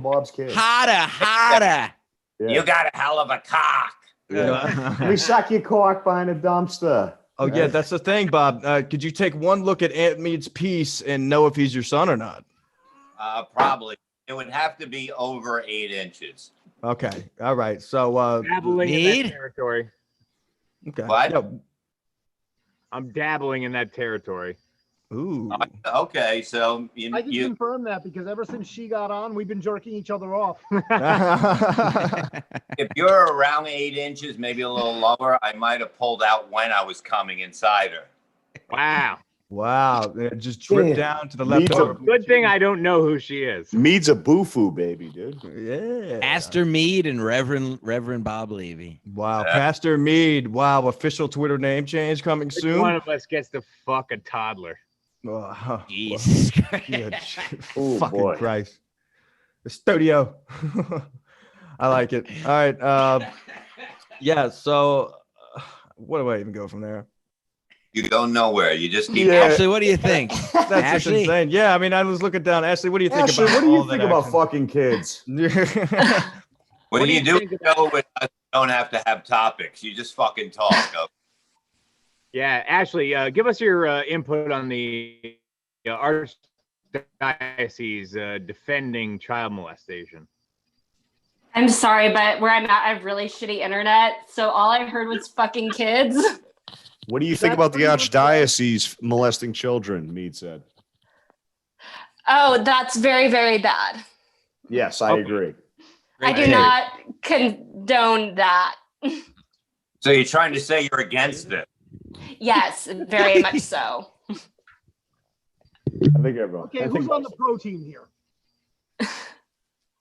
Bob's kid. Hotter. Yeah. You got a hell of a cock. Yeah. Let me suck your cock behind a dumpster. Oh, yeah, that's the thing, Bob. Could you take one look at Aunt Mead's piece and know if he's your son or not? Probably. It would have to be over 8 inches. Okay. All right. So, dabbling in that territory. Okay. What? Yeah. I'm dabbling in that territory. Ooh. Okay, so I can confirm that because ever since she got on, we've been jerking each other off. if you're around 8 inches, maybe a little lower, I might have pulled out when I was coming inside her. Wow. Wow. It just dripped down to the leftover. Good thing I don't know who she is. Mead's a boo-foo baby, dude. Yeah. Pastor Mead and Reverend Bob Levy. Wow. Pastor Mead. Wow. Official Twitter name change coming Which soon. one of us gets to fuck a toddler? Oh, Jesus Christ. Oh, Fucking boy. Christ. The studio. I like it. All right. Yeah. So where do I even go from there? You go nowhere. You just keep. Ashley, what do you think? That's just Ashley? insane. Yeah. I mean, I was looking down. Ashley, what do you think Ashley, about what do you all that think about action? fucking kids? When you do think go with us, you don't have to have topics. You just fucking talk. Okay? Yeah, Ashley, give us your input on the Archdiocese defending child molestation. I'm sorry, but where I'm at, I have really shitty internet. So all I heard was fucking kids. What do you think about the Archdiocese molesting children, Mead said. Oh, that's very, very bad. Yes, I agree. I do not condone that. So you're trying to say you're against it? Yes, very much so. I think everyone. Okay, who's on the pro team here?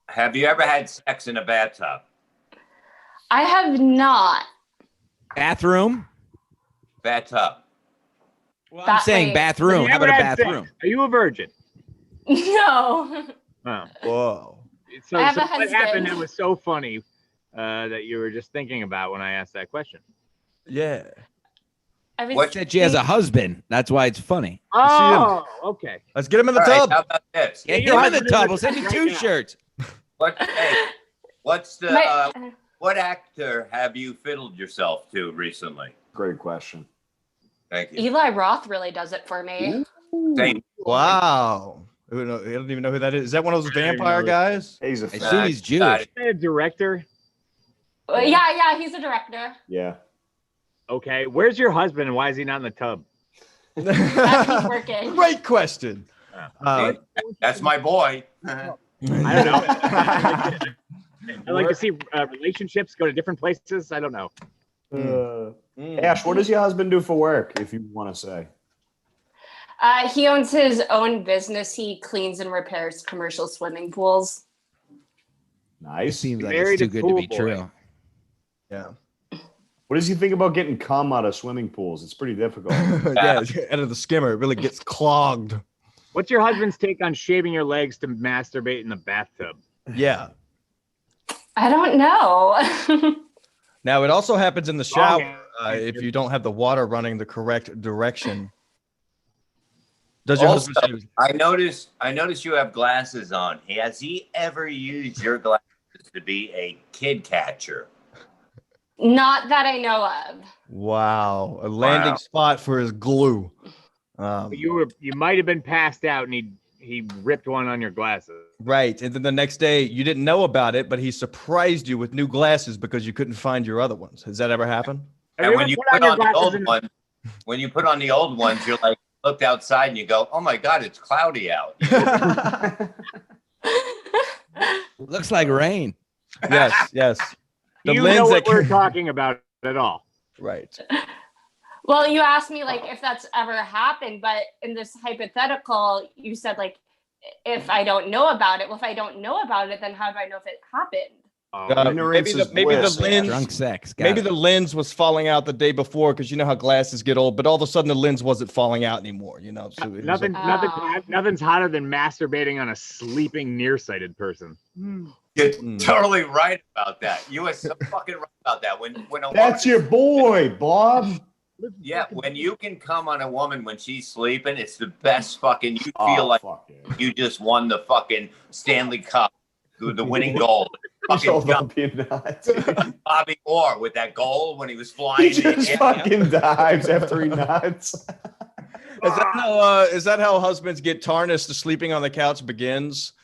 Have you ever had sex in a bathtub? I have not. Bathroom? Bathtub. Well, I'm saying bathroom. How about a bathroom? Are you a virgin? No. Oh. Whoa. So, I have so a what husband. happened that was so funny that you were just thinking about when I asked that question? Yeah. I was What? Said she has a husband. That's why it's funny. Oh, okay. Let's get him in the All right, tub. how about this? Yeah, get him in the tub. We'll send you Right 2 now. shirts. What's the My- what actor have you fiddled yourself to recently? Great question. Thank you. Eli Roth really does it for me. Same. Wow. I don't even know who that is. Is that one of those vampire guys? He's a I fan. assume he's Jewish. A director. Yeah, he's a director. Yeah. Okay. Where's your husband and why is he not in the tub? He's working. Great question. That's my boy. I don't know. I like to see relationships go to different places. I don't know. Ash, what does your husband do for work, if you want to say? He owns his own business. He cleans and repairs commercial swimming pools. It Nice. seems like Married it's too a good to pool be boy. true. Yeah. What does he think about getting cum out of swimming pools? It's pretty difficult. Yeah, out of the skimmer, it really gets clogged. What's your husband's take on shaving your legs to masturbate in the bathtub? Yeah. I don't know. Now it also happens in the shower Okay. if you don't have the water running the correct direction. Does your Also, husband shave? I noticed you have glasses on. Has he ever used your glasses to be a kid catcher? Not that I know of. Wow, a landing Wow. spot for his glue. You might have been passed out and he ripped one on your glasses. Right, and then the next day you didn't know about it, but he surprised you with new glasses because you couldn't find your other ones. Has that ever happened? And when you put your on the glasses old in- one, when you put on the old ones, you're like looked outside and you go, "Oh my God, it's cloudy out." Looks like rain. Yes. Do you know what we're talking about at all? Right. Well, you asked me like if that's ever happened, but in this hypothetical, you said like if I don't know about it. Well, if I don't know about it, then how do I know if it happened? Maybe the lens. Drunk sex. Got Maybe it. the lens was falling out the day before because you know how glasses get old, but all of a sudden the lens wasn't falling out anymore. You know, so it was Nothing's hotter than masturbating on a sleeping nearsighted person. You're totally right about that. You are so fucking right about that. When a That's your boy, Bob. Yeah, when you can come on a woman when she's sleeping, it's the best fucking. You feel like fuck yeah. you just won the fucking Stanley Cup. the winning goal. Fucking Hold on, jump being nuts. Bobby Orr with that goal when he was He flying. in the just air. fucking dives after he nuts. Is that how husbands get tarnished? The sleeping on the couch begins.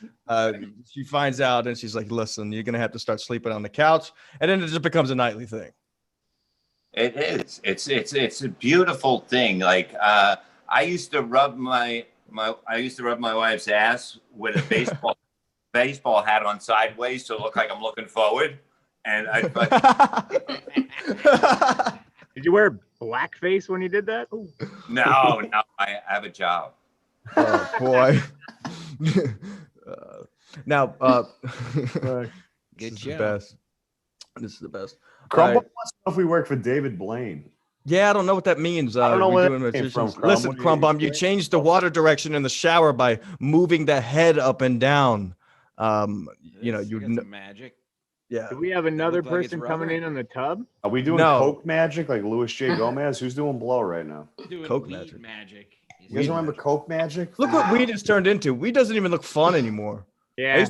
She finds out and she's like, "Listen, you're gonna have to start sleeping on the couch," and then it just becomes a nightly thing. It is. It's a beautiful thing. Like I used to rub my wife's ass with a baseball hat on sideways to look like I'm looking forward. And Did you wear blackface when you did that? no, I have a job. Oh boy. Now, Good this is show. the best. This is the best. Crumble All right. wants to know if we work for David Blaine. Yeah, I don't know what that means. I don't know we where doing that came magicians. from, Crumb. Listen, What do you Crumbum, you explain? changed the water direction in the shower by moving the head up and down. You know, you got some magic. yeah. Do we have another look like it's person coming rubber. in on the tub? Are we doing No. Coke Magic like Louis J. Gomez? Who's doing blow right now? Doing Coke weed magic. You guys remember Coke Magic? Look what weed has turned into. Weed doesn't even look fun anymore. Yeah.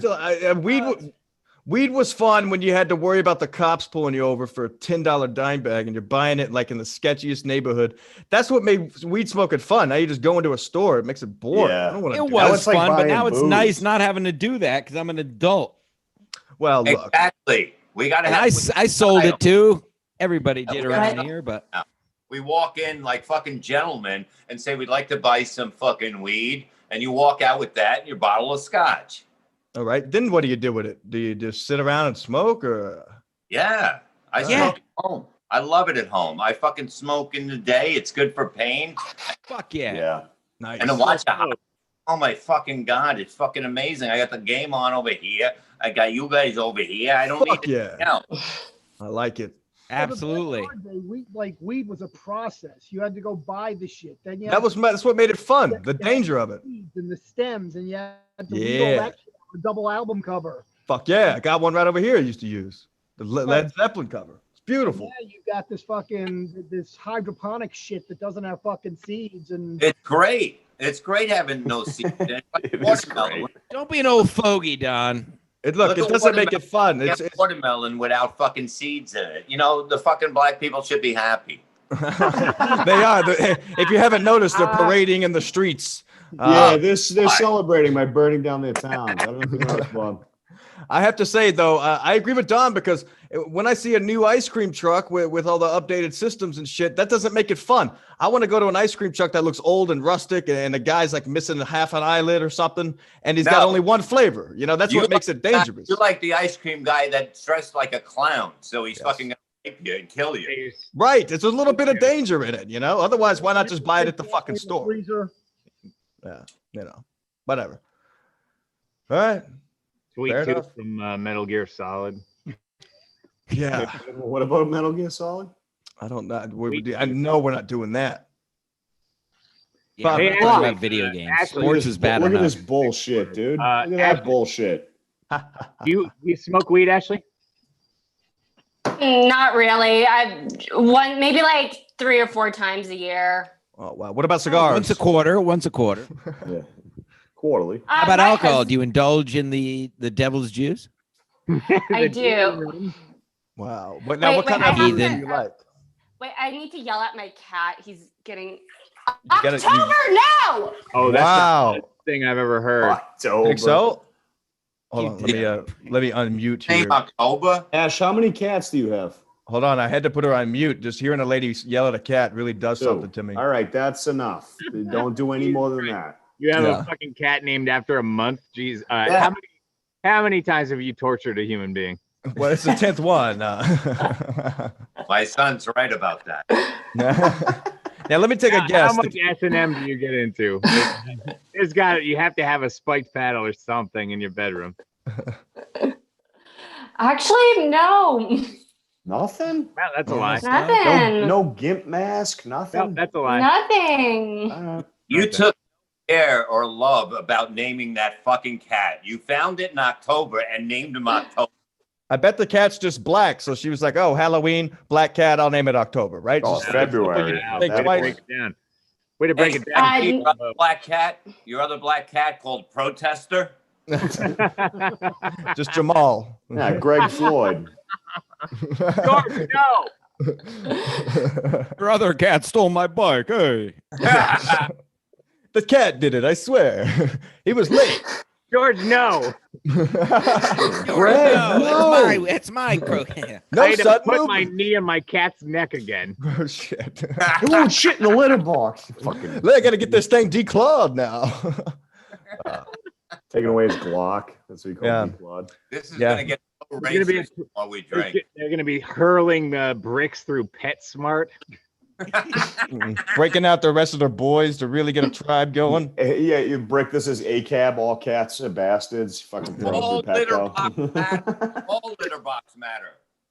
Weed was fun when you had to worry about the cops pulling you over for a $10 dime bag and you're buying it like in the sketchiest neighborhood. That's what made weed smoking fun. Now you just go into a store. It makes it boring. Yeah. I don't want to It do Now was it's like fun, but buying now it's booze. nice not having to do that because I'm an adult. Well, look. Exactly. We got to And have. I sold it too. Everybody did Okay. around here, but We walk in like fucking gentlemen and say we'd like to buy some fucking weed, and you walk out with that and your bottle of scotch. All right. Then what do you do with it? Do you just sit around and smoke or? Yeah, I smoke at home. I love it at home. I fucking smoke in the day. It's good for pain. fuck yeah. Yeah. Nice. And to watch the oh my fucking God, it's fucking amazing. I got the game on over here. I got you guys over here. I don't Fuck need yeah. to know. I like it. Absolutely. Well, the weed was a process. You had to go buy the shit. Then you had That's what made it fun. The danger of it. seeds and the stems, and you had to weed Yeah. all that shit on a double album cover. Fuck yeah. I got one right over here I used to use. The Led Zeppelin cover. It's beautiful. Now you got this hydroponic shit that doesn't have fucking seeds and It's great. It's great having no seeds. It's like It is watermelon. great. Don't be an old fogey, Don. Look It at doesn't make it fun. You have watermelon without fucking seeds in it. You know, the fucking black people should be happy. They are. If you haven't noticed, they're parading in the streets. Yeah, they're celebrating by burning down their towns. I don't think that's fun. I have to say, though, I agree with Don because when I see a new ice cream truck with all the updated systems and shit, that doesn't make it fun. I want to go to an ice cream truck that looks old and rustic and the guy's like missing half an eyelid or something and he's got only one flavor. You know, that's what makes it dangerous. You're like the ice cream guy that's dressed like a clown. So he's fucking going to rape you and kill you. Right. It's a little bit of danger in it, you know? Otherwise, why not just buy it at the fucking store? freezer. Yeah, you know, whatever. All right. Sweet Fair tooth enough. from Metal Gear Solid. Yeah. What about Metal Gear Solid? I don't know. I know we're not doing that. Yeah, Bob, we're hey, talking Ashley, about video games. Ashley, Sports is bad Look at enough. this bullshit, dude. Look at that Ashley. bullshit. Do you smoke weed, Ashley? Not really. Maybe like 3 or 4 times a year. Oh, wow. What about cigars? Once a quarter. Yeah. Quarterly. How about My alcohol? husband- Do you indulge in the devil's juice? I do. Wow. What, now, Wait, what kind wait, of I have weed do to- you like? Wait, I need to yell at my cat. He's getting gotta- October now. Oh, that's Wow. the best thing I've ever heard. October. Think so? Hold on. Let me unmute here. Name October. Ash, how many cats do you have? Hold on. I had to put her on mute. Just hearing a lady yell at a cat really does Two. something to me. All right, that's enough. Don't do any more than that. You have Yeah. a fucking cat named after a month? Jeez. Yeah. How many times have you tortured a human being? Well, it's the 10th one. My son's right about that. Now, let me take a How guess. much S&M do you get into? You have to have a spiked paddle or something in your bedroom. Actually, no. Nothing? Well, that's a lie. Nothing. No gimp mask? No, Nothing? that's a lie. Nothing. You Okay. took care or love about naming that fucking cat. You found it in October and named him October. I bet the cat's just black. So she was like, oh, Halloween, black cat. I'll name it October, right? Oh, Just- February. Wow, Think way to twice. break it down. Way to break Hey, it down. I- Your other black cat called Protester. Just Jamal. Yeah, Greg Floyd. George, no. Your other cat stole my bike. Hey. The cat did it, I swear. He was late. George, no. Greg, no. It's my crook. No I had to sudden put my movement. knee on my cat's neck again. Oh, shit. It won't shit in the litter box. Fucking I got to get this thing declawed now. taking away his Glock. That's what you call Yeah. declawed. This is Yeah. gonna get so It's gonna be racist while we drink. They're going to be hurling bricks through PetSmart. Breaking out the rest of their boys to really get a tribe going. Yeah, you break this as ACAB. All cats are bastards. Fucking throw All it through litter Petco. box matter. All litter box matter.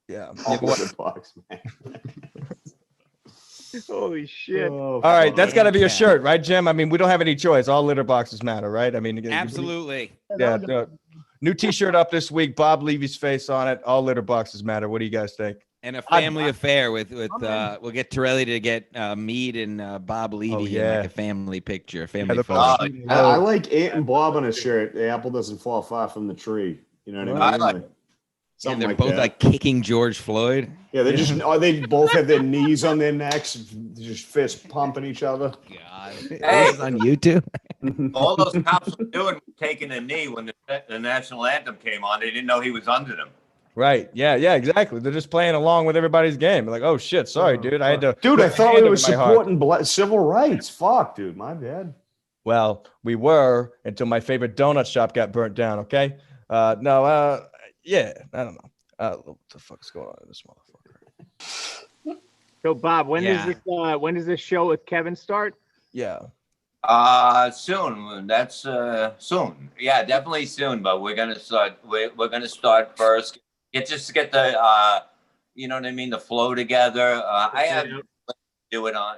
Yeah. All litter box, man. Holy shit. Oh, All right, that's got to be a Yeah. shirt, right, Jim? I mean, we don't have any choice. All litter boxes matter, right? I mean, Absolutely. Yeah. New T-shirt up this week. Bob Levy's face on it. All litter boxes matter. What do you guys think? And a family affair with we'll get Torelli to get Mead and Bob Levy in yeah. like a family picture, family the photo. I like Ant and Bob on a shirt. The apple doesn't fall far from the tree. You know what I mean? I like- And something they're like both that. like kicking George Floyd. Yeah, they just they both have their knees on their necks, just fist pumping each other. God, Hey. this is on YouTube. All those cops were doing was taking a knee when the national anthem came on. They didn't know he was under them. Right. Yeah. Yeah. Exactly. They're just playing along with everybody's game. Like, oh shit, sorry, dude. I had to. Dude, put I a thought hand we over were my heart. supporting civil rights. Fuck, dude, my bad. Well, we were until my favorite donut shop got burnt down. Okay. No. Yeah. I don't know. What the fuck's going on in this motherfucker? So, Bob, when Yeah. does this show with Kevin start? Yeah. Soon. That's soon. Yeah, definitely soon. But we're gonna start. We're gonna start first. Just get the you know what I mean, the flow together. I have to do it on.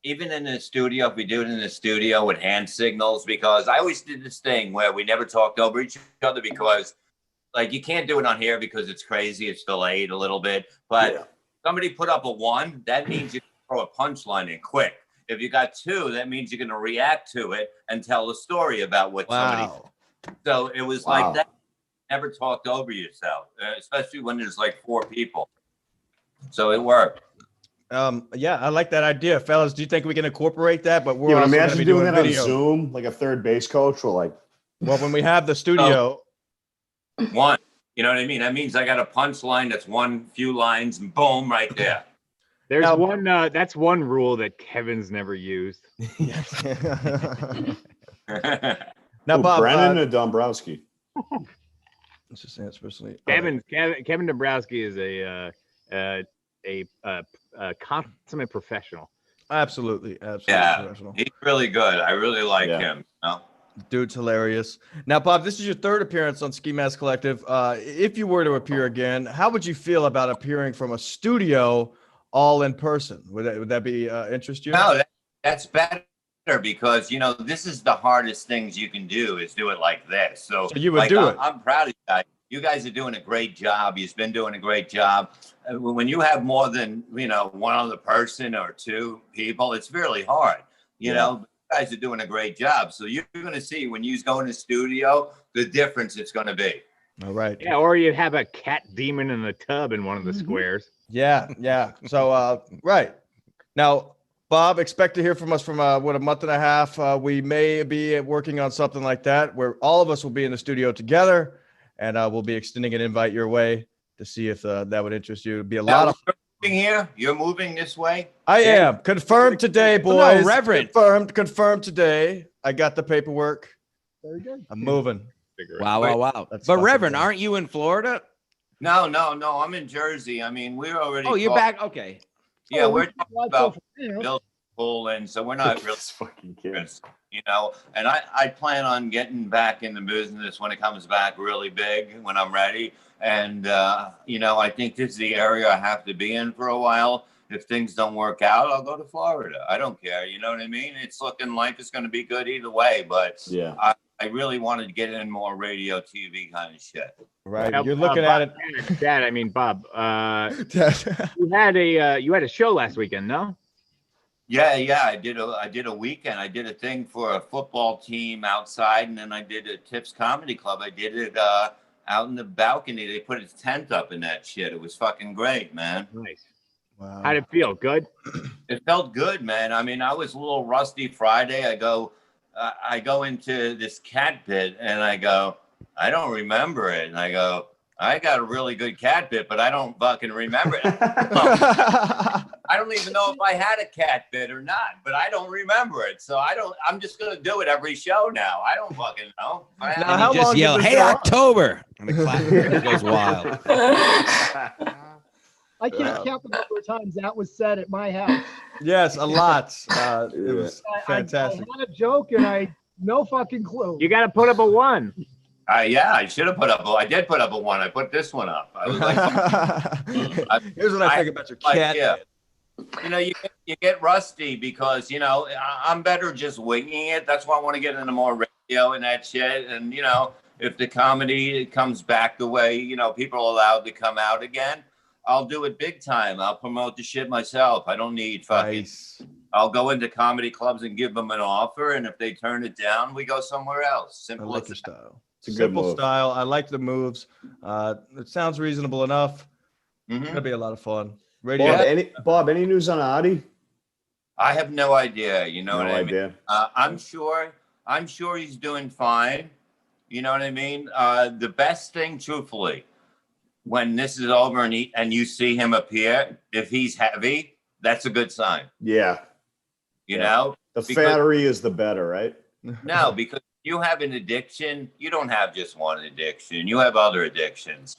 Even in the studio, if we do it in the studio with hand signals, because I always did this thing where we never talked over each other because, like, you can't do it on here because it's crazy. It's delayed a little bit. But somebody put up a 1, that means you can throw a punchline in quick. If you got 2, that means you're going to react to it and tell the story about what somebody. So it was like that. Never talked over yourself, especially when there's like 4 people. So it worked. Yeah, I like that idea, fellas. Do you think we can incorporate that? But we're Yeah, but also gonna imagine be doing doing that video. on Zoom, like a third base coach. We're like, Well, when we have the studio, 1, you know what I mean? That means I got a punchline that's few lines and boom, right there. There's Now- one. That's one rule that Kevin's never used. now, Bob, Brennan or Dombrowski? let's just answer personally. Kevin Dombrowski is a consummate professional. Absolutely, Yeah, professional. he's really good. I really like Yeah. him. Dude's hilarious. Now, Bob, this is your 3rd appearance on Ski Mask Collective. If you were to appear again, how would you feel about appearing from a studio all in person? Would that be interest you? No, that's better because this is the hardest things you can do is do it like this. So you would do it. I'm proud of you guys. You guys are doing a great job. You've been doing a great job. When you have more than one other person or 2 people, it's really hard. You know, you guys are doing a great job. So you're going to see when you go in the studio the difference it's going to be. All right. Yeah, or you'd have a cat demon in the tub in one of the squares. Yeah. So, right now, Bob, expect to hear from us from a month and a half. We may be working on something like that where all of us will be in the studio together, and we'll be extending an invite your way to see if that would interest you. It'd be a lot of. Here, you're moving this way. I am confirmed today, boys. No, Reverend. Confirmed today. I got the paperwork. Very good. I'm moving. Wow. That's But fucking Reverend, nice. aren't you in Florida? No. I'm in Jersey. I mean, we're already. Oh, you're talking- back. Okay. Yeah, we're talking Lots about of, you know, building a pool, and so we're not really. This fucking kid. And I plan on getting back in the business when it comes back really big when I'm ready. And, I think this is the area I have to be in for a while. If things don't work out, I'll go to Florida. I don't care. You know what I mean? It's looking like it's going to be good either way. But Yeah. I really wanted to get in more radio, TV kind of shit. Right. Now, You're looking at Bob, Dad, I mean, Bob, it. you had a show last weekend, no? Yeah. I did a weekend. I did a thing for a football team outside, and then I did a Tips Comedy Club. I did it out in the balcony. They put a tent up in that shit. It was fucking great, man. Nice. Wow. How'd it feel? Good? It felt good, man. I mean, I was a little rusty Friday. I go into this cat pit, and I go, I don't remember it. And I go, I got a really good cat pit, but I don't fucking remember it. I don't even know if I had a cat bit or not, but I don't remember it. So I'm just going to do it every show now. I don't fucking know. Now, how You just long yell, did this "Hey, go on?" October!" and the clap goes wild. I can't count the number of times that was said at my house. Yes, a lot. It was fantastic. I had a joke and no fucking clue. You got to put up a 1. Yeah, I should have I did put up a 1. I put this one up. I was like, Here's what I think about your cat. Yeah. You know, you get rusty because, you know, I'm better just winging it. That's why I want to get into more radio and that shit. And, you know, if the comedy comes back the way, you know, people are allowed to come out again, I'll do it big time. I'll promote the shit myself. I don't need fucking. Nice. I'll go into comedy clubs and give them an offer. And if they turn it down, we go somewhere else. Simple. I like your style. It's a good Simple move. style. I like the moves. It sounds reasonable enough. It's gonna be a lot of fun. Radio. Bob, any news on Adi? I have no idea. You know No what idea. I mean? I'm sure he's doing fine. You know what I mean? The best thing, truthfully, when this is over and you see him appear, if he's heavy, that's a good sign. Yeah. You know? The fatter he is, the better, right? No, because you have an addiction. You don't have just one addiction. You have other addictions.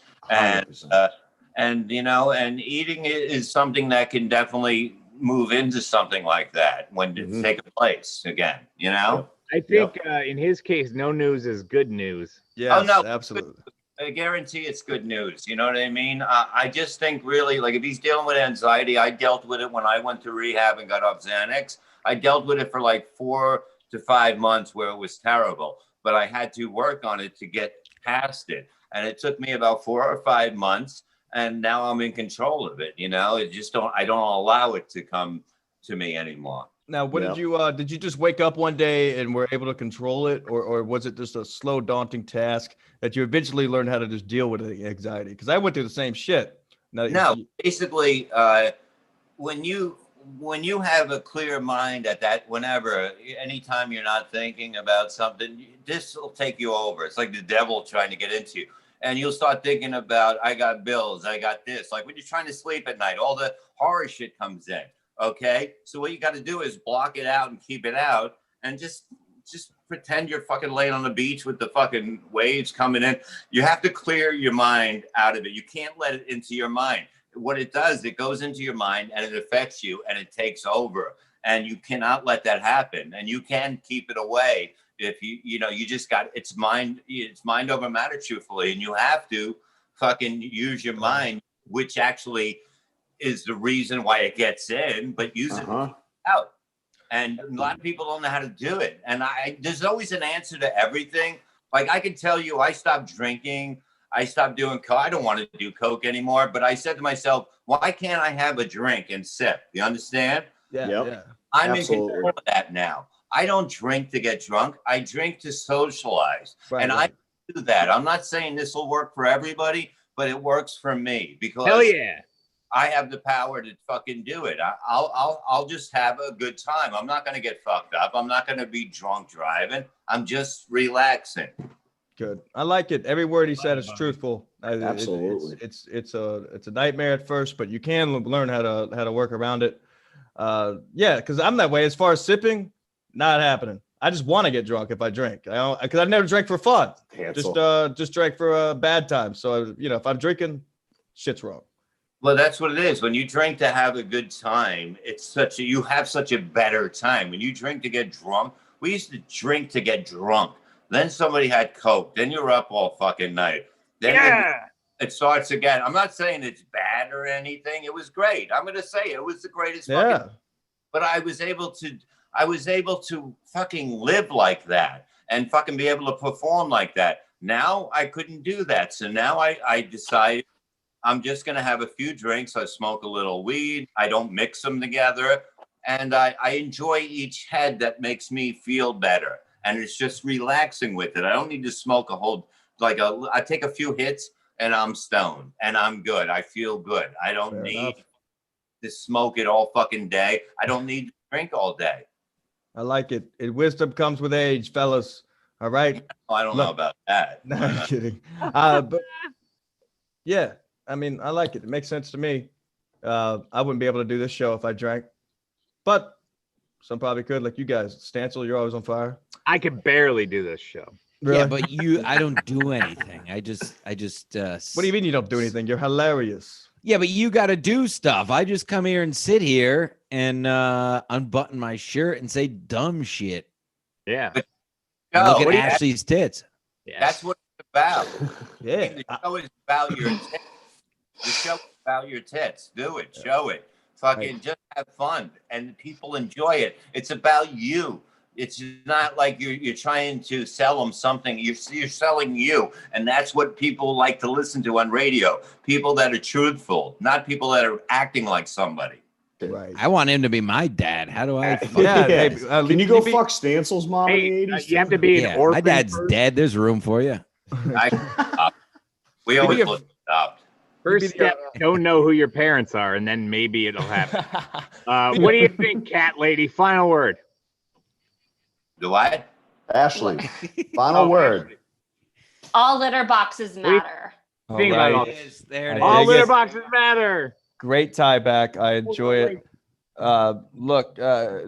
And you know, and eating is something that can definitely move into something like that when it's taking place again, you know? I think in his case, no news is good news. Yes, no, absolutely. I guarantee it's good news. You know what I mean? I just think really, like, if he's dealing with anxiety, I dealt with it when I went to rehab and got off Xanax. I dealt with it for like 4 to 5 months where it was terrible, but I had to work on it to get past it. And it took me about 4 or 5 months. And now I'm in control of it. You know, I don't allow it to come to me anymore. Now, what did you just wake up one day and were able to control it? Or was it just a slow, daunting task that you eventually learned how to just deal with the anxiety? Because I went through the same shit. Basically, when you have a clear mind anytime you're not thinking about something, this will take you over. It's like the devil trying to get into you. And you'll start thinking about, I got bills, I got this. Like when you're trying to sleep at night, all the horror shit comes in. Okay. So what you got to do is block it out and keep it out and just pretend you're fucking laying on the beach with the fucking waves coming in. You have to clear your mind out of it. You can't let it into your mind. What it does, it goes into your mind and it affects you and it takes over. And you cannot let that happen. And you can keep it away. If you just got it's mind over matter, truthfully, and you have to fucking use your mind, which actually is the reason why it gets in, but use it out. And a lot of people don't know how to do it. And there's always an answer to everything. Like I can tell you, I stopped drinking, I stopped doing coke. I don't want to do coke anymore. But I said to myself, why can't I have a drink and sip? You understand? Yeah. I'm in control of that now. I don't drink to get drunk. I drink to socialize. I do that. I'm not saying this will work for everybody, but it works for me because hell yeah, I have the power to fucking do it. I'll just have a good time. I'm not going to get fucked up. I'm not going to be drunk driving. I'm just relaxing. Good. I like it. Every word he said is truthful. Absolutely. It's a nightmare at first, but you can learn how to work around it. Because I'm that way. As far as sipping, not happening. I just want to get drunk if I drink. Because I've never drank for fun. Just drank for a bad time. So if I'm drinking, shit's wrong. Well, that's what it is. When you drink to have a good time, you have such a better time. When you drink to get drunk, we used to drink to get drunk. Then somebody had coke. Then you're up all fucking night. Then it starts again. I'm not saying it's bad or anything. It was great. I'm going to say it was the greatest. Fucking, but I was able to fucking live like that and fucking be able to perform like that. Now I couldn't do that. So now I decided I'm just going to have a few drinks. I smoke a little weed. I don't mix them together. and I enjoy each head that makes me feel better. And it's just relaxing with it. I don't need to smoke a whole, I take a few hits and I'm stoned and I'm good. I feel good. I don't Fair need enough. to smoke it all fucking day. I don't need to drink all day. I like it. Wisdom comes with age, fellas. All right. I don't know about that. No, I'm kidding. But yeah, I mean, I like it. It makes sense to me. I wouldn't be able to do this show if I drank, but some probably could, like you guys. Stancil, you're always on fire. I could barely do this show. Really? Yeah, but I don't do anything. I just. What do you mean you don't do anything? You're hilarious. Yeah, but you got to do stuff. I just come here and sit here and unbutton my shirt and say dumb shit. Yeah. And look No, at Ashley's tits. Yeah. that's what it's about. Yeah. The show is about your tits. The show is about your tits. Do it. Show it. Fucking just have fun. And people enjoy it. It's about you. It's not like you're trying to sell them something. You're selling you. And that's what people like to listen to on radio. People that are truthful, not people that are acting like somebody. Right. I want him to be my dad. How do I? Yeah. Yeah. Hey, Can you go fuck Stancil's mom in the Hey, 80s? you have to be an Yeah, orphan. my dad's first. dead. There's room for you. We always Maybe look up. First step, don't know who your parents are, and then maybe it'll happen. What do you think, cat lady? Final word. Do I? Ashley, final word. All litter boxes matter. Think about all There it is. There it All is. litter boxes matter. Great tie back. I enjoy it. Look,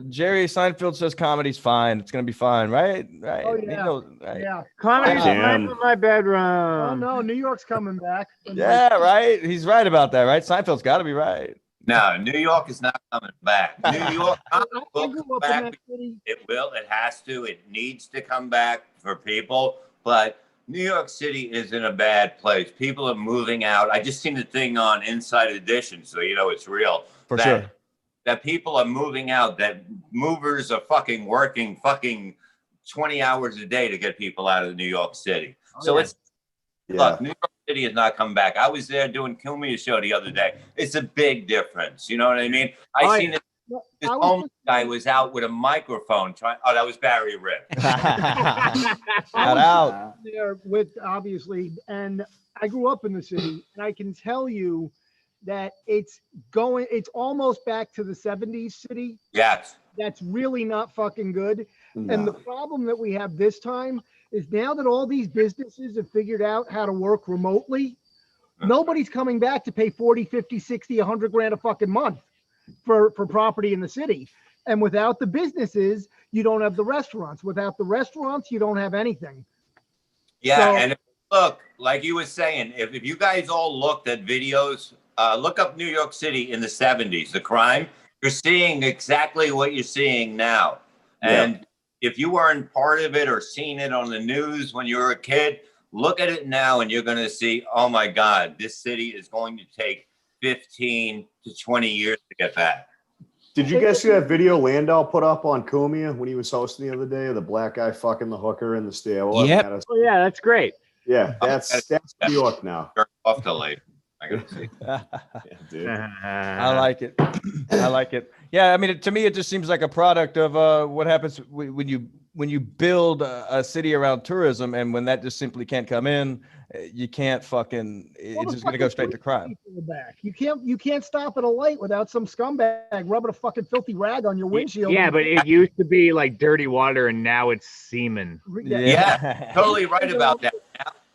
Jerry Seinfeld says comedy's fine. It's gonna be fine, right? Right. Oh, He yeah. knows, right? Yeah. Comedy's Damn. in my Oh bedroom. no, New York's coming back. Yeah, right. He's right about that, right? Seinfeld's got to be right. No, New York is not coming back. New York I will grew come up in back. that city. It will. It has to. It needs to come back for people. But New York City is in a bad place. People are moving out. I just seen the thing on Inside Edition, so you know it's real. For that, sure. That people are moving out. That movers are fucking working 20 hours a day to get people out of New York City. So it's look, New York City is not coming back. I was there doing Kumia's show the other day. It's a big difference. You know what I mean? I seen it. This homeless guy was out with a microphone trying. Oh, that was Barry Rip. Shout out. There with obviously, and I grew up in the city, and I can tell you that it's almost back to the 70s city. Yes. That's really not fucking good. No. And the problem that we have this time is now that all these businesses have figured out how to work remotely, nobody's coming back to pay 40, 50, 60, 100 grand a fucking month for property in the city. And without the businesses, you don't have the restaurants. Without the restaurants, you don't have anything. Yeah, So- and look, like you were saying, if you guys all looked at videos, look up New York City in the 70s, the crime, you're seeing exactly what you're seeing now. And if you weren't part of it or seen it on the news when you were a kid, look at it now and you're going to see, oh my God, this city is going to take 15 to 20 years to get back. Did you guys see that video Landau put up on Kumia when he was hosting the other day of the black guy fucking the hooker in the stairwell? Yep. Oh yeah, that's great. Yeah, that's New York now. Jerk off the lake. I gotta see. Yeah, dude. I like it. I like it. Yeah, I mean, to me, it just seems like a product of what happens when you build a city around tourism, and when that just simply can't come in, you can't fucking. It's just gonna go straight to crime. Back. You can't stop at a light without some scumbag rubbing a fucking filthy rag on your windshield. Yeah, but it used to be like dirty water, and now it's semen. Yeah, totally right about that.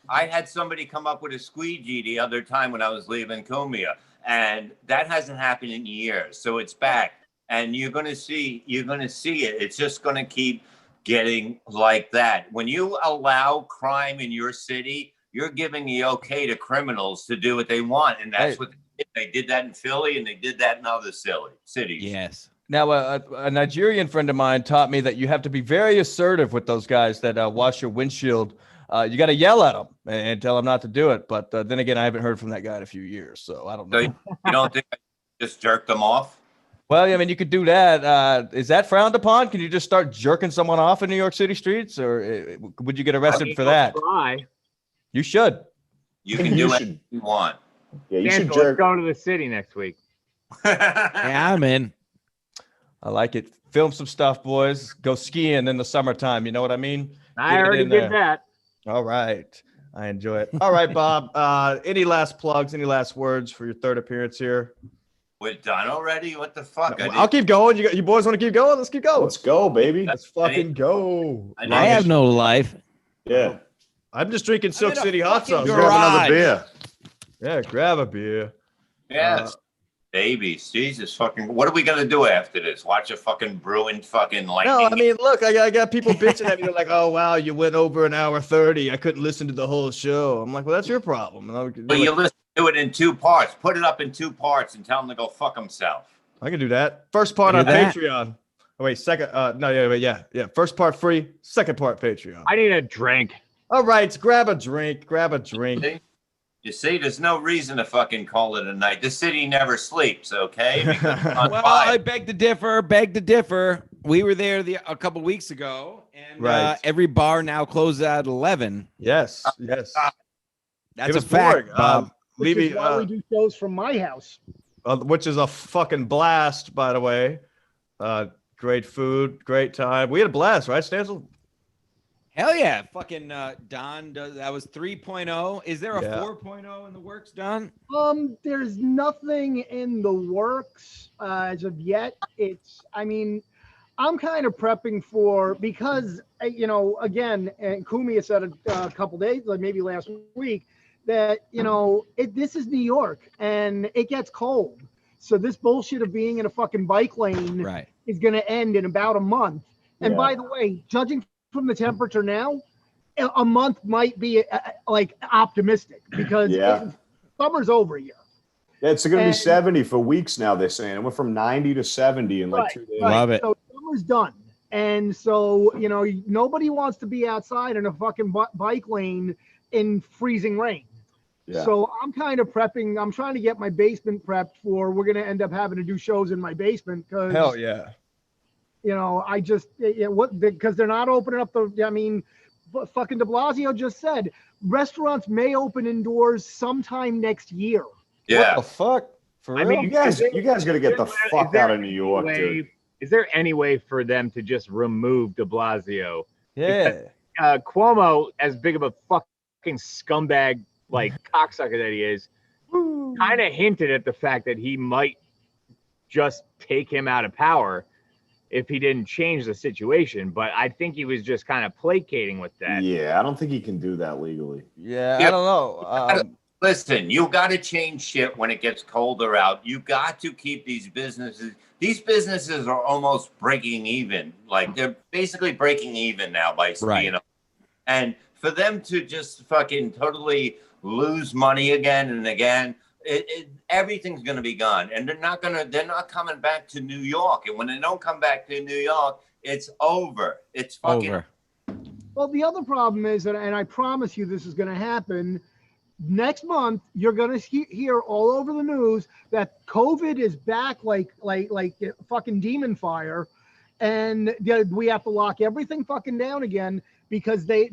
I had somebody come up with a squeegee the other time when I was leaving Kumia, and that hasn't happened in years. So it's back, and you're gonna see it. It's just gonna keep getting like that. When you allow crime in your city, you're giving the okay to criminals to do what they want, and that's what they did that in Philly, and they did that in other cities. Yes. Now, a Nigerian friend of mine taught me that you have to be very assertive with those guys that wash your windshield. You got to yell at them and tell them not to do it. But then again, I haven't heard from that guy in a few years, so I don't know. So you don't think I just jerk them off? Well, I mean, you could do that. Is that frowned upon? Can you just start jerking someone off in New York City streets, or would you get arrested for that? Try. You should. You can do anything you want. Yeah, you should Let's jerk. go to the city next week. Yeah, I'm in. I like it. Film some stuff, boys. Go skiing in the summertime. You know what I mean? I Get it already in did there. that. All right. I enjoy it. All right, Bob. Any last plugs? Any last words for your third appearance here? We're done already? What the fuck? I'll keep going. You boys want to keep going? Let's keep going. Let's go, baby. Let's fucking go. I have no life. Yeah. I'm just drinking Silk in a City hot fucking sauce. Grab another beer. Yeah, grab a beer. Yes. Babies, Jesus fucking. What are we gonna do after this? Watch a fucking Bruin fucking lightning? No, I mean, look, I got people bitching at me. They're like, "Oh wow, you went over an hour 30. I couldn't listen to the whole show." I'm like, "Well, that's your problem." But you listen to it in 2 parts. Put it up in 2 parts and tell him to go fuck himself. I can do that. First part on Do that. Patreon. Oh, wait, second. No, yeah. First part free. Second part Patreon. I need a drink. All right, grab a drink. Grab a drink. You see, there's no reason to fucking call it a night. The city never sleeps, okay? Because it's on Well, fire. I beg to differ. Beg to differ. We were there a couple weeks ago, and Right. every bar now closes at 11. Yes. That's It a was fact, boring. Bob. Which Levy, is why we do shows from my house. which is a fucking blast, by the way. Great food, great time. We had a blast, right, Stancil? Hell yeah. Fucking Don does. That was 3.0. Is there a Yeah. 4.0 in the works, Don? There's nothing in the works as of yet. I'm kind of prepping for, because again, and Kumi said a couple days, like maybe last week, that this is New York and it gets cold. So this bullshit of being in a fucking bike lane Right. is going to end in about a month. And Yeah. by the way, judging from the temperature now, a month might be like optimistic, because summer's over here. Yeah, it's going to be And- 70 for weeks now, they're saying. It went from 90 to 70 in like 2 days. Love it. So summer's done. And so, nobody wants to be outside in a fucking bike lane in freezing rain. Yeah. So I'm kind of prepping. I'm trying to get my basement prepped for, we're going to end up having to do shows in my basement because, Hell yeah. because they're not opening up fucking de Blasio just said restaurants may open indoors sometime next year. Yeah. What the fuck? For real? You guys got to get the fuck out of New York, dude. Is there any way for them to just remove de Blasio? Yeah. Cuomo, as big of a fucking scumbag, like cocksucker that he is, kind of hinted at the fact that he might just take him out of power if he didn't change the situation. But I think he was just kind of placating with that. Yeah, I don't think he can do that legally. Yeah, Yeah. I don't know. Listen, you got to change shit when it gets colder out. You got to keep these businesses. These businesses are almost breaking even. Like they're basically breaking even now by Right. And for them to just fucking totally lose money again and again, everything's going to be gone. And they're not coming back to New York. And when they don't come back to New York, it's over. It's fucking Over. Well, the other problem is, and I promise you this is going to happen, next month you're going to hear all over the news that COVID is back like fucking demon fire, and we have to lock everything fucking down again because they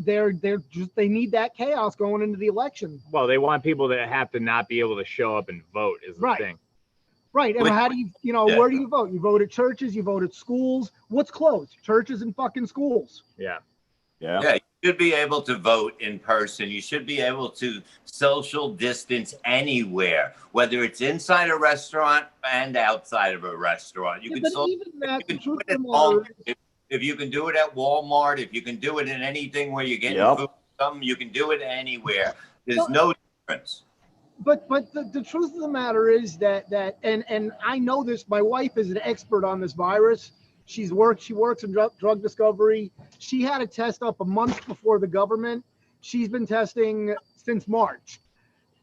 need that chaos going into the election. Well, they want people that have to not be able to show up and vote is the Right. thing. Right. And Wait, how do where do you vote? You vote at churches, you vote at schools. What's closed? Churches and fucking schools. Yeah. Yeah. Yeah, you should be able to vote in person. You should be able to social distance anywhere, whether it's inside a restaurant and outside of a restaurant. You Yeah, can but social, even that, you the can do truth it of at the matter home. If you can do it at Walmart, if you can do it in anything where you're getting Yep. food, something, you can do it anywhere. There's no difference. But the truth of the matter is that and I know this, my wife is an expert on this virus. She works in drug discovery. She had a test up a month before the government. She's been testing since March.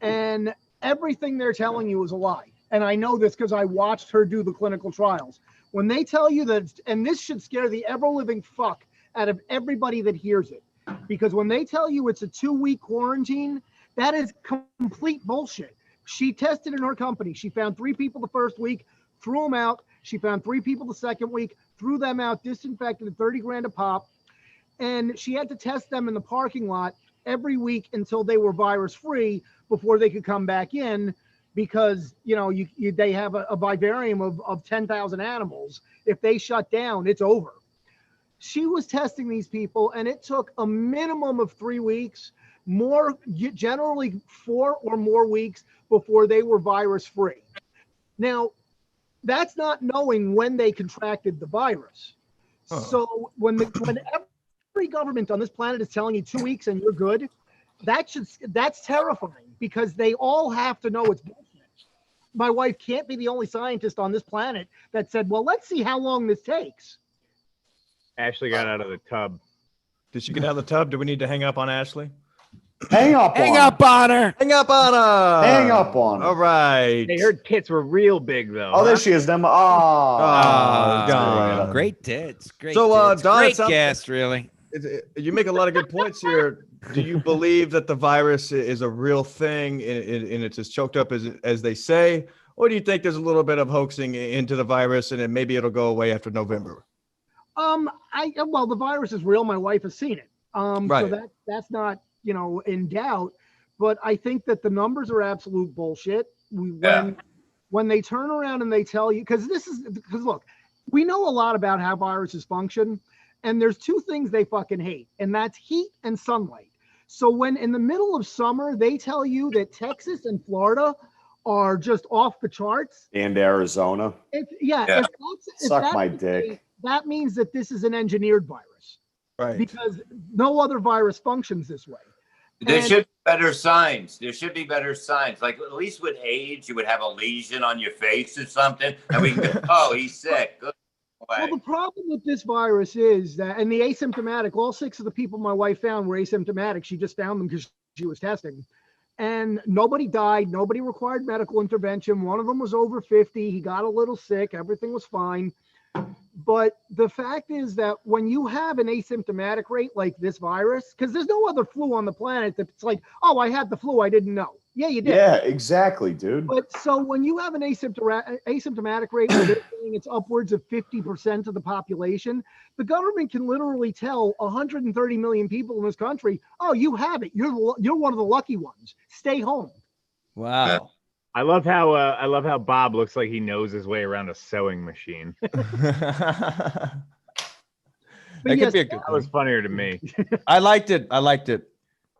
And everything they're telling you is a lie. And I know this because I watched her do the clinical trials. When they tell you that, and this should scare the ever-living fuck out of everybody that hears it, because when they tell you it's a 2-week quarantine, that is complete bullshit. She tested in her company. She found 3 people the first week, threw them out. She found 3 people the second week, threw them out, disinfected at 30 grand a pop. And she had to test them in the parking lot every week until they were virus free before they could come back in. because they have a vivarium of 10,000 animals. If they shut down, it's over. She was testing these people, and it took a minimum of 3 weeks, generally 4 or more weeks before they were virus free. Now, that's not knowing when they contracted the virus. So when every government on this planet is telling you 2 weeks and you're good, that's terrifying, because they all have to know it's bullshit. My wife can't be the only scientist on this planet that said, well, let's see how long this takes. Ashley got out of the tub. Did she get out of the tub? Do we need to hang up on Ashley? Hang up Hang on up on her. Hang up on her. Hang up on her. All right. Hey, her tits were real big though. Oh, there she is. Them. Oh, God. Great tits. Great So, tits. Don, it Great sounds- guest, really. You make a lot of good points here. Do you believe that the virus is a real thing and it's as choked up as they say? Or do you think there's a little bit of hoaxing into the virus and then maybe it'll go away after November? Well, the virus is real. My wife has seen it. Right. So that's not, in doubt. But I think that the numbers are absolute bullshit. When they turn around and they tell you, because look, we know a lot about how viruses function, and there's 2 things they fucking hate, and that's heat and sunlight. So when in the middle of summer, they tell you that Texas and Florida are just off the charts. And Arizona. Suck my dick. That means that this is an engineered virus. Right. Because no other virus functions this way. There should be better signs. There should be better signs. Like at least with AIDS, you would have a lesion on your face or something, and we can go, oh, he's sick. Good. Well, the problem with this virus is that, and the asymptomatic, all 6 of the people my wife found were asymptomatic. She just found them because she was testing. And nobody died. Nobody required medical intervention. One of them was over 50. He got a little sick. Everything was fine. But the fact is that when you have an asymptomatic rate like this virus, because there's no other flu on the planet that's like, oh, I had the flu, I didn't know. Yeah, you did. Yeah, exactly, dude. But so when you have an asymptomatic rate where they're saying it's upwards of 50% of the population, the government can literally tell 130 million people in this country, oh, you have it. You're one of the lucky ones. Stay home. Wow. I love how Bob looks like he knows his way around a sewing machine. That But could be a yes, good That was thing. funnier to me. I liked it.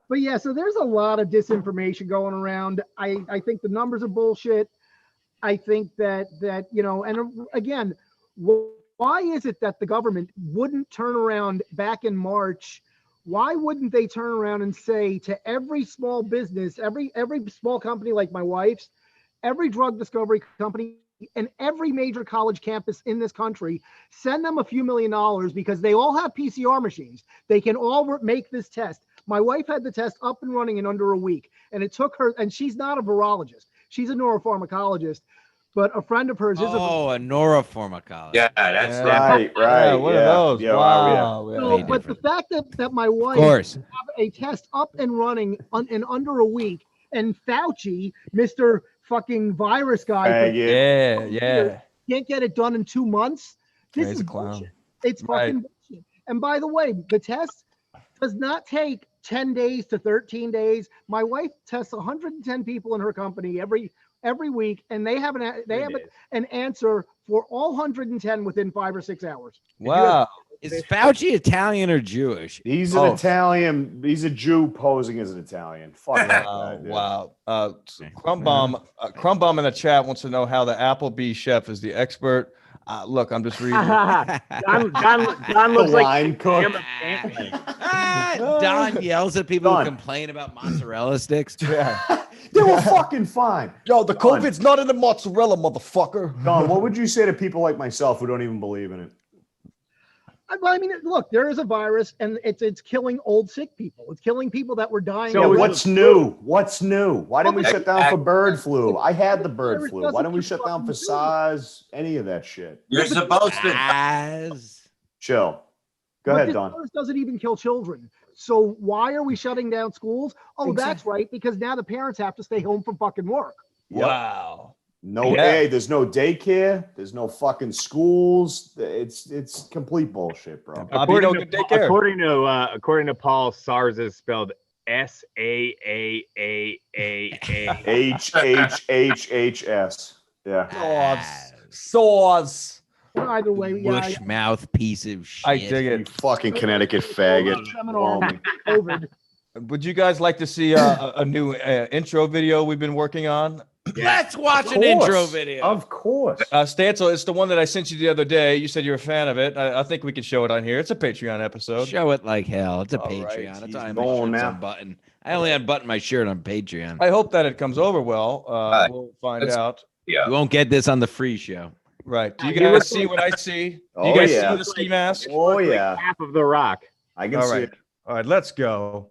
But yeah, so there's a lot of disinformation going around. I think the numbers are bullshit. I think that and again, why is it that the government wouldn't turn around back in March? Why wouldn't they turn around and say to every small business, every small company like my wife's, every drug discovery company, and every major college campus in this country, send them a few $1 million because they all have PCR machines. They can all make this test. My wife had the test up and running in under a week, and it took her, and she's not a virologist. She's a neuropharmacologist, but a friend of hers is a neuropharmacologist. Yeah, that's Right. Yeah, what are those? Yeah, Wow. So, Way but the fact that my Of wife course. have a test up and running in under a week, and Fauci, Mr. fucking virus guy, Yeah. can't get it done in 2 months. This He's is a clown. bullshit. It's Right. fucking bullshit. And by the way, the test does not take 10 days to 13 days. My wife tests 110 people in her company every week, and they have an answer for all 110 within 5 or 6 hours. Wow. Is Fauci Italian or Jewish? He's an Italian. He's a Jew posing as an Italian. Fuck that guy, dude. Wow. Crumbomb in the chat wants to know how the Applebee's chef is the expert. Look, I'm just reading. Don looks The like line cook. Don yells at people Don. who complain about mozzarella sticks. Yeah. They were fucking fine. Yo, the Don. COVID's not in the mozzarella, motherfucker. Don, what would you say to people like myself who don't even believe in it? I mean, look, there is a virus, and it's killing old sick people. It's killing people that were dying. So Yeah, already. what's new? What's new? Why didn't we Well, shut down for bird flu? I had the bird virus flu. doesn't Why didn't we keep shut down for fucking SARS? Any of that shit. You're supposed to. As Chill. Go But ahead, this Don. virus doesn't even kill children. So why are we shutting down schools? Oh, Exactly. that's right, because now the parents have to stay home from fucking work. Yep. Wow. No, Yeah. hey, there's no daycare. There's no fucking schools. It's complete bullshit, bro. Bobby, no good daycare. According to Paul, SARS is spelled SAAAAA. HHHHS. Yeah. Sauce. Either way, yeah, Mush mouth piece of shit. I dig You it. fucking Connecticut faggot. seminar Blow me. COVID. Would you guys like to see a new intro video we've been working on? Let's watch Of an intro course. video. Of course. Stancil, it's the one that I sent you the other day. You said you're a fan of it. I think we can show it on here. It's a Patreon episode. Show it like hell. It's a All right, Patreon. It's he's on going my shirt's now. unbuttoned. I only unbutton my shirt on Patreon. I hope that it comes over well. We'll find That's- out. You Yeah. won't get this on the free show. Right. Do you You guys look see what I see? Oh, you guys yeah. see the ski mask? Oh, Like yeah. half of the rock. I can All see right. it. All right, let's go.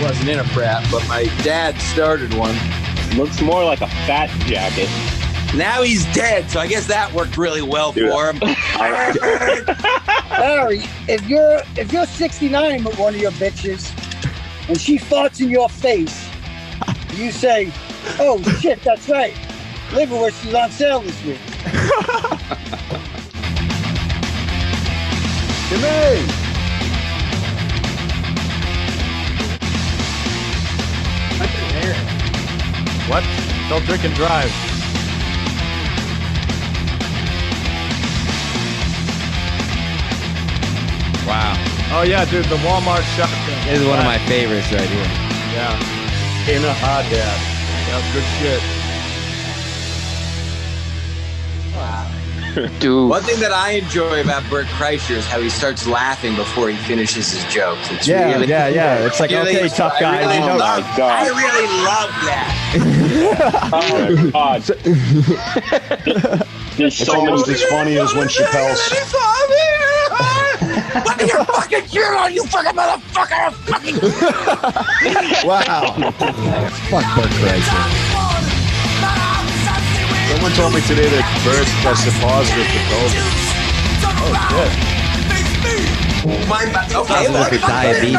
Wasn't in a frat, but my dad started one. Looks more like a fat jacket. Now he's dead, so I guess that worked really well Dude. for him. Larry, if you're 69 with one of your bitches and she farts in your face, you say, "Oh shit, that's right. Liverwurst is on sale this week." Jimmy! What? Don't drink and drive. Wow. Oh, yeah, dude, the Walmart shotgun. This is one of my favorites right here. Yeah. In a hot dad. Yeah, good shit. Dude. One thing that I enjoy about Bert Kreischer is how he starts laughing before he finishes his jokes. It's really, yeah. It's like, really- okay, tough guy. I really, you know, love, God. I really love that. Oh, God. There's It's so almost many. as funny as when Chappelle. What are your fucking shirt on, you fucking motherfucker? Fucking Wow. Fuck Bert Kreischer. Someone told me today that Bert tested positive for COVID. okay, Positive for diabetes.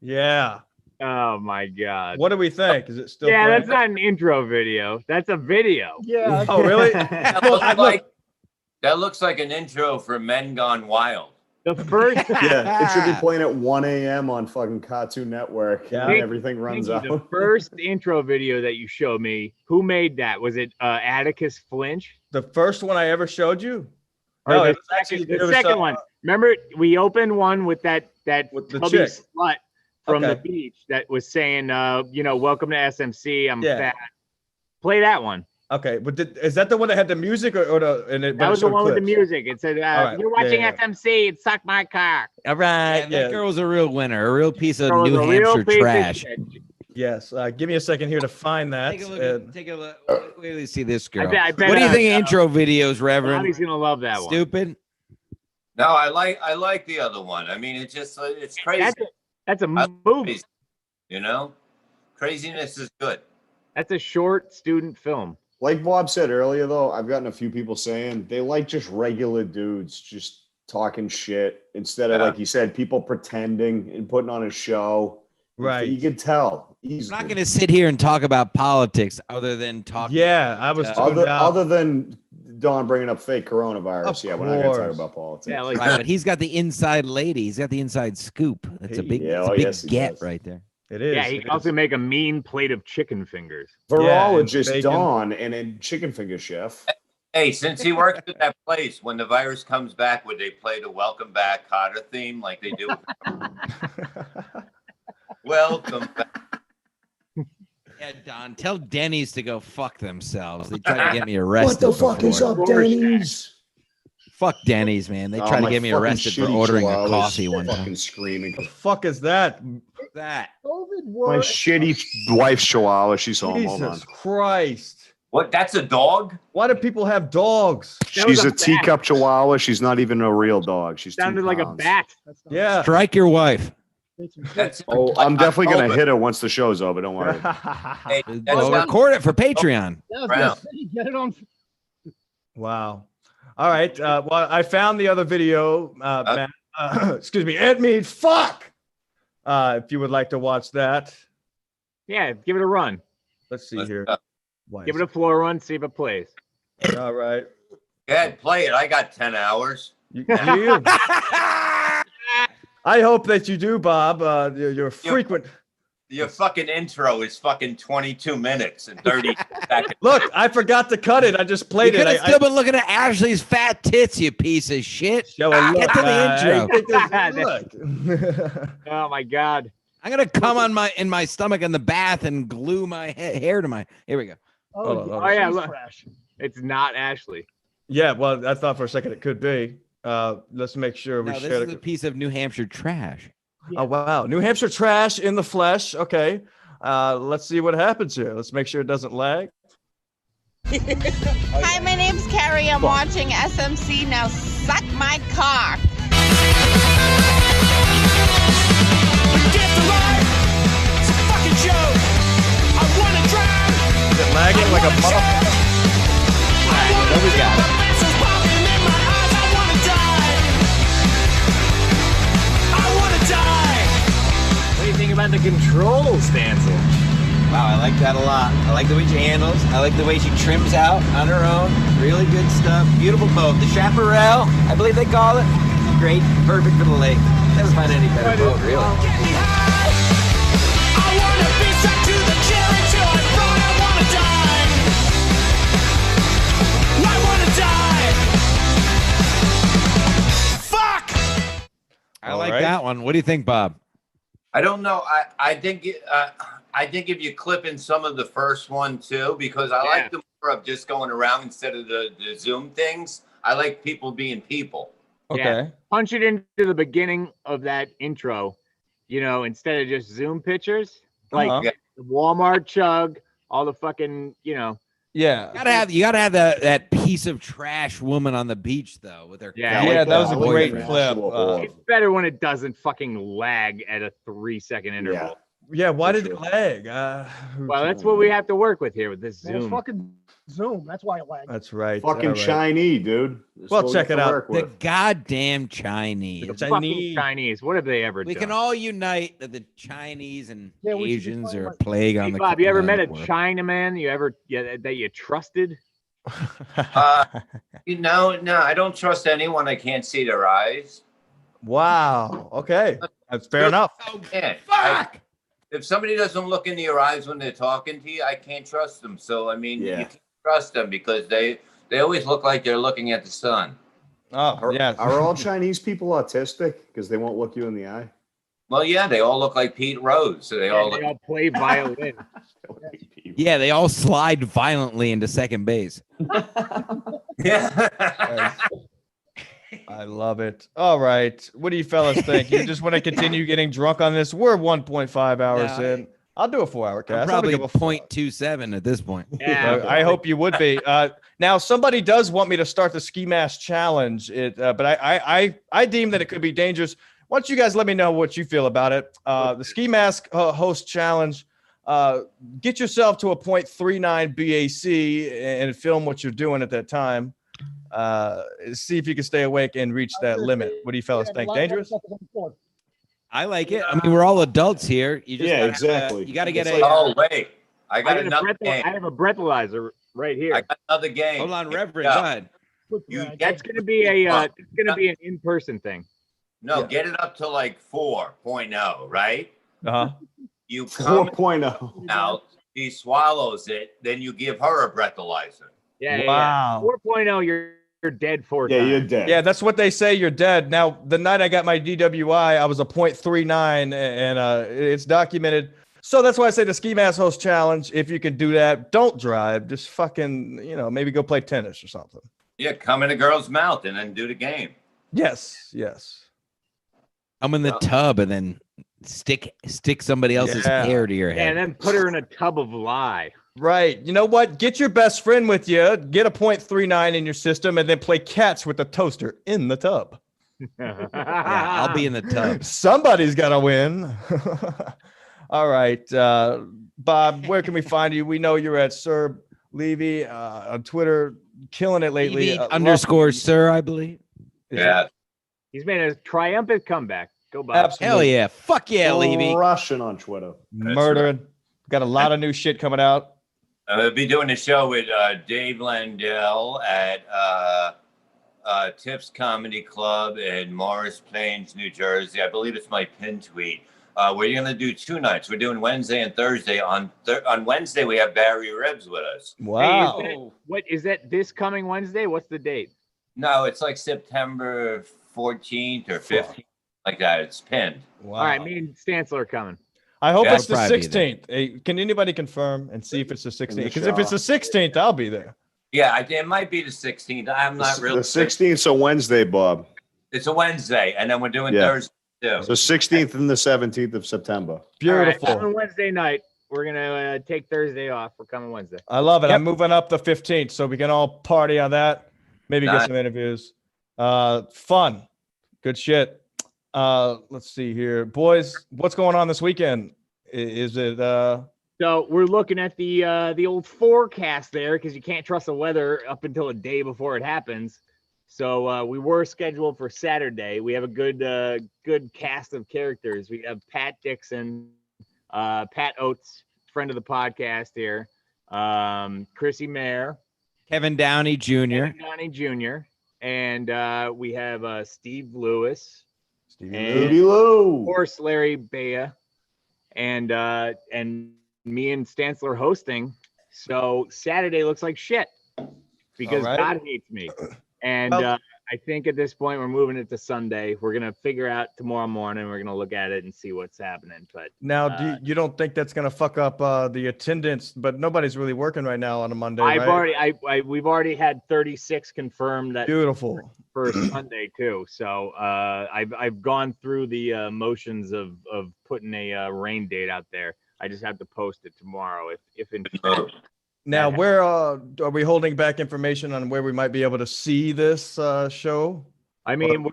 Yeah. Oh my god. What do we think? Is it still Yeah, playing? that's not an intro video. That's a video. Yeah. Oh, really? That looks like an intro for Men Gone Wild. The first Yeah, it should be playing at 1 a.m. on fucking Cartoon Network. Yeah. And everything runs Thank you. out. The first intro video that you showed me, who made that? Was it Atticus Flinch? The first one I ever showed you? Or No, the it was actually- second, it the was, second one. Remember, we opened one with that With the tubby chick. slut from the Okay. beach that was saying, welcome to SMC. I'm Yeah. fat. Play that one. Okay, but is that the one that had the music or the? And it, but That it was the showed one with the clips? music. It said, right. "You're watching Yeah, SMC. It sucked my cock." All right. Yeah. That girl was a real winner. A real piece of Girl was New a real Hampshire piece of trash. shit. Yes. Give me a second here to find that. Take a look. Take a look. Wait till you see this girl. I bet, What do you think of intro videos, Reverend? Bobby's gonna love that one. Stupid. No, I like the other one. I mean, it's just it's crazy. That's a I- movie. You know, craziness is good. That's a short student film. Like Bob said earlier, though, I've gotten a few people saying they like just regular dudes just talking shit instead of, Yeah. like he said, people pretending and putting on a show. Right. You can tell. I'm Easily. not going to sit here and talk about politics other than talking. Yeah, I was tuned Other, out. other than Don bringing up fake coronavirus. Of Yeah, we're not going to talk course. about politics. Yeah, like Right, but he's got the inside lady. He's got the inside scoop. That's a big, Yeah, that's oh, a big yes, he get does. right there. It is. yeah, he it can also is. make a mean plate of chicken fingers. Virologist bacon. Don and a chicken finger chef. Hey, since he works at that place, when the virus comes back, would they play the Welcome Back Cotter theme like they do? Welcome back. Yeah, Don, tell Denny's to go fuck themselves. They tried to get me arrested. What the fuck is before. up, Denny's? Fuck Denny's, man. They Oh, tried to my get me fucking arrested for shitty ordering a chihuahuas coffee one fucking time. screaming. The fuck is that? That. COVID My works. shitty wife's chihuahua. She's home. Hold on. Jesus Christ. What? That's a dog? Why do people have dogs? That was She's a a teacup chihuahua. She's not even a real dog. She's 2 Sounded like a pounds. bat. That's not- Yeah. Strike your wife. That's Oh, I'm definitely gonna October. hit her once the show's over. Don't worry. Hey, that's Well, not- record it for Patreon. Yeah, I was Brown. gonna say, get it on. Wow. All right. Well, I found the other video, Matt. excuse me, Ed Mead, fuck. If you would like to watch that. Yeah, give it a run. Let's see here. Give it a floor run, see if it plays. All right. Go ahead, play it. I got 10 hours. You. I hope that you do, Bob. You're frequent. Your fucking intro is fucking 22 minutes and 30 seconds. Look, I forgot to cut it. I just played You it. could have still been looking at Ashley's fat tits, you piece of shit. Show a look. Get to the intro. Look. Oh my God. I'm gonna come on in my stomach in the bath and glue my hair to my. Here we go. Oh yeah, look. It's not Ashley. Yeah, well, I thought for a second it could be. Let's make sure we No, share this is it. a piece of New Hampshire trash. Oh wow, New Hampshire trash in the flesh. Okay, let's see what happens here. Let's make sure it doesn't lag. Hi, my name's Carrie. I'm watching SMC. Now suck my cock. Is it lagging like a motherfucker? There we got it. What do you think about the controls, Stancil? Wow, I like that a lot. I like the way she handles. I like the way she trims out on her own. Really good stuff. Beautiful boat. The chaparral, I believe they call it. Great. Perfect for the lake. Never find any better boat, really. I like that one. What do you think, Bob? I don't know. I think if you clip in some of the first one too, because I like the more of just going around instead of the Zoom things. I like people being people. Okay. Yeah. Punch it into the beginning of that intro, instead of just Zoom pictures. Like the Walmart chug, all the fucking, Yeah. You gotta have that piece of trash woman on the beach though with her. Yeah, that was a great clip. It's better when it doesn't fucking lag at a 3-second interval. Yeah, why did it lag? Well, that's what we have to work with here with this Well, it's Zoom. fucking Zoom. That's why it lagged. That's right. Fucking Chinese, dude. That's Well, what we check have it to out. work The with. goddamn Chinese. The fucking Chinese. What have they ever We done? can all unite that the Chinese and Yeah, we should just Asians find are a like- plague on Hey, the. Bob, you ever met a world. Chinaman that you trusted? No, I don't trust anyone. I can't see their eyes. Wow. Okay. That's fair enough. Yeah, Fuck. if somebody doesn't look into your eyes when they're talking to you, I can't trust them. So I mean, you Yeah. can't trust them because they always look like they're looking at the sun. Oh, yeah. Are all Chinese people autistic because they won't look you in the eye? Well, yeah, they all look like Pete Rose. So they all They look. all play violin. Yeah, they all slide violently into second base. Yeah. I love it. All right. What do you fellas think? You just want to continue getting drunk on this? We're 1.5 hours No, in. I'll do a 4-hour I'm cast. probably I'll give a 0.27 at this point. Yeah. I hope you would be. Now, somebody does want me to start the ski mask challenge. But I deem that it could be dangerous. Why don't you guys let me know what you feel about it? The ski mask host challenge. Get yourself to a 0.39 BAC and film what you're doing at that time. See if you can stay awake and reach that limit. What do you fellas think? Dangerous? I like it. I mean, we're all adults here. You just Yeah, gotta, exactly. You got to get It's a. like- Oh wait, I got I another game. have a breathalyzer right here. I got another game. Hold on, Reverend. Yeah. Go ahead. That's gonna be an in-person thing. No, get it up to like 4.0, right? Uh-huh. You come 4.0. out, he swallows it, then you give her a breathalyzer. Yeah. Wow. 4.0, you're dead 4 Yeah, times. you're dead. Yeah, that's what they say. You're dead. Now, the night I got my DWI, I was a 0.39, and it's documented. So that's why I say the ski mask host challenge. If you can do that, don't drive. Just fucking, maybe go play tennis or something. Yeah, come in a girl's mouth and then do the game. Yes. I'm in the tub and then stick somebody else's Yeah. hair to your And head. then put her in a tub of lye. Right. You know what? Get your best friend with you. Get a 0.39 in your system, and then play catch with the toaster in the tub. Yeah, I'll be in the tub. Somebody's got to win. All right. Bob, where can we find you? We know you're at Sir Levy on Twitter, killing it lately. Levy _ sir, I believe. Yeah. He's made a triumphant comeback. Go Bob. Absolutely. Hell yeah. Fuck yeah, Levy. Russian on Twitter. Murdering. Got a lot of new shit coming out. I'll be doing a show with Dave Landell at Tips Comedy Club in Morris Plains, New Jersey. I believe it's my pin tweet. We're going to do 2 nights. We're doing Wednesday and Thursday. On Wednesday, we have Barry Ribs with us. Wow. Hey, what is that? This coming Wednesday? What's the date? No, it's like September 14th or 15th, like that. It's pinned. Wow. All right, me and Stancil are coming. I hope Yeah, it's the I'll probably be there. 16th. Hey, can anybody confirm and see if it's the 16th? the Because if it's the 16th, I'll be there. Yeah, it might be the 16th. I'm not really. The 16th, so Wednesday, Bob. It's a Wednesday, and then we're doing Yeah. Thursday too. So 16th and the 17th of September. Beautiful. All right, coming Wednesday night. We're gonna take Thursday off. We're coming Wednesday. I love it. Yep. I'm moving up the 15th, so we can all party on that. Maybe Nice. get some interviews. Fun. Good shit. Let's see here. Boys, what's going on this weekend? Is it So we're looking at the old forecast there because you can't trust the weather up until a day before it happens. So we were scheduled for Saturday. We have a good cast of characters. We have Pat Dixon, Pat Oates, friend of the podcast here, Chrissy Mayer, Kevin Downey Jr. Kevin Downey Jr., and we have Steve Lewis, Stevie and Lou? Baby of Lou. course Larry Bea, and me and Stancil are hosting. So Saturday looks like shit because All right. God hates me. And Well- I think at this point we're moving it to Sunday. We're gonna figure out tomorrow morning. We're gonna look at it and see what's happening. But Now, you don't think that's gonna fuck up the attendance? But nobody's really working right now on a Monday, I've right? we've already had 36 confirmed that Beautiful. for Sunday too. So I've gone through the motions of putting a rain date out there. I just have to post it tomorrow if in fact. Now, where are we holding back information on where we might be able to see this show? I mean,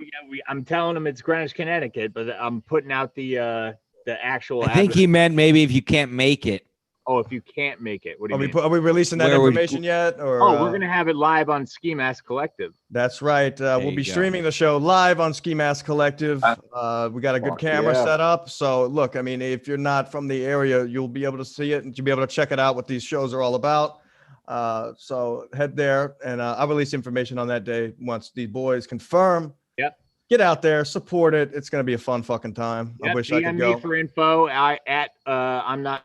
I'm telling them it's Greenwich, Connecticut, but I'm putting out the actual. I think he meant maybe if you can't make it. Oh, if you can't make it, what do you mean? Are we releasing that Where would- information yet? Or We're gonna have it live on Ski Mask Collective. That's right. We'll you be go. streaming the show live on Ski Mask Collective. We got a good Fuck camera yeah. set up. So look, I mean, if you're not from the area, you'll be able to see it and you'll be able to check it out, what these shows are all about. So head there and I'll release information on that day once the boys confirm. Yep. Get out there, support it. It's going to be a fun fucking time. I Yep, wish I could DM go. me for info. I'm not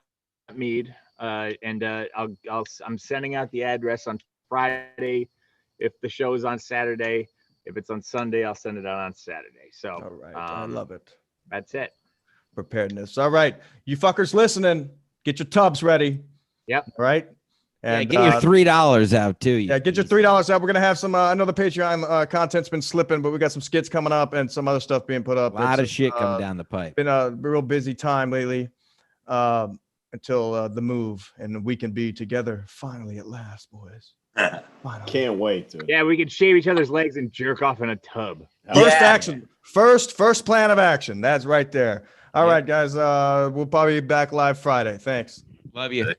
Mead, and I'm sending out the address on Friday. If the show is on Saturday, if it's on Sunday, I'll send it out on Saturday. So All right. I love it. that's it. Preparedness. All right. You fuckers listening, get your tubs ready. Yep. All right. Yeah, get your $3 out too. Yeah, get your $3 out. We're gonna have some. I know the Patreon content's been slipping, but we got some skits coming up and some other stuff being put up. A lot of It's, shit coming down the pipe. Been a real busy time lately, until the move, and we can be together finally at last, boys. Finally. Can't wait, dude. Yeah, we could shave each other's legs and jerk off in a tub. First Yeah. action. First plan of action. That's right there. All right, guys. We'll probably be back live Friday. Thanks. Love you. Thank